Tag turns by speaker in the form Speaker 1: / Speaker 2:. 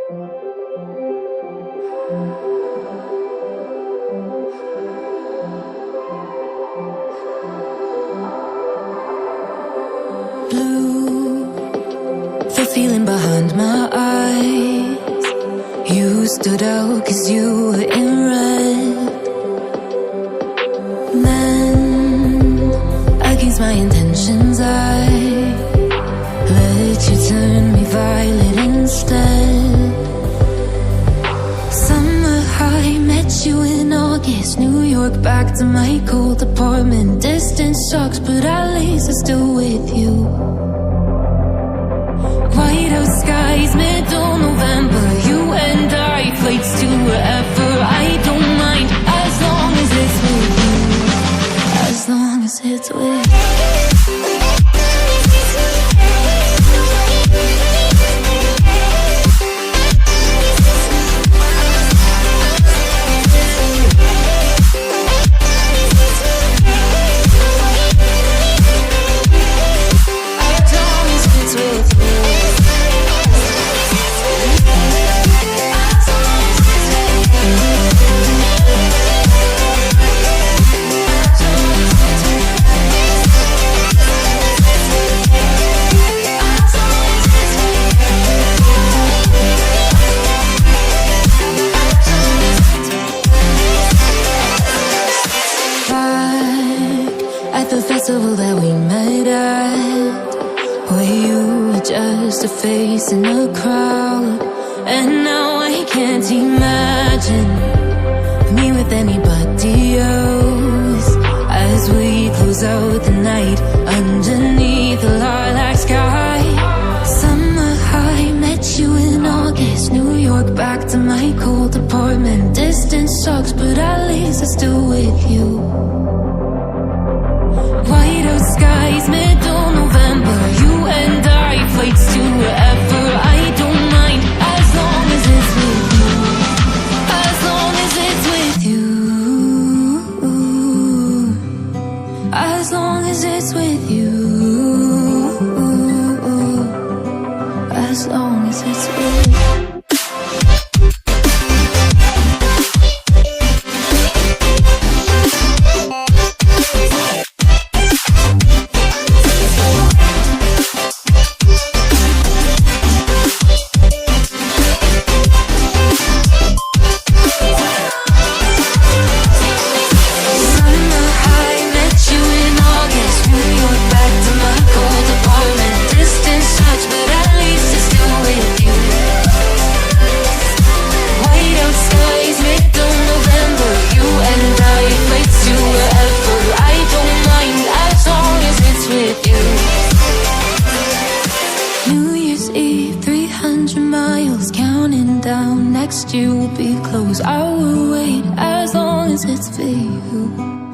Speaker 1: Blue, the feeling behind my eyes. You stood out 'cause you were in red. Men, against my intentions, I let you turn me violet instead. Summer high, met you in August. New York, back to my cold apartment. Distance sucks, but at least I'm still with you. Whiteout skies, middle November. You and I, flights to wherever. I don't mind, as long as it's with you. As long as it's with you. The festival that we met at, where you were just a face in a crowd. And now I can't imagine me with anybody else, as we close out the night underneath the lilac sky. Summer high, met you in August. New York, back to my cold apartment. Distance sucks, but at least I'm still with you. Whiteout skies, middle November. You and I, flights to wherever. I don't mind, as long as it's with you. As long as it's with you. As long as it's with you. As long as it's with you. New Year's Eve, 300 miles, counting down. Next year will be close. I will wait as long as it's for you.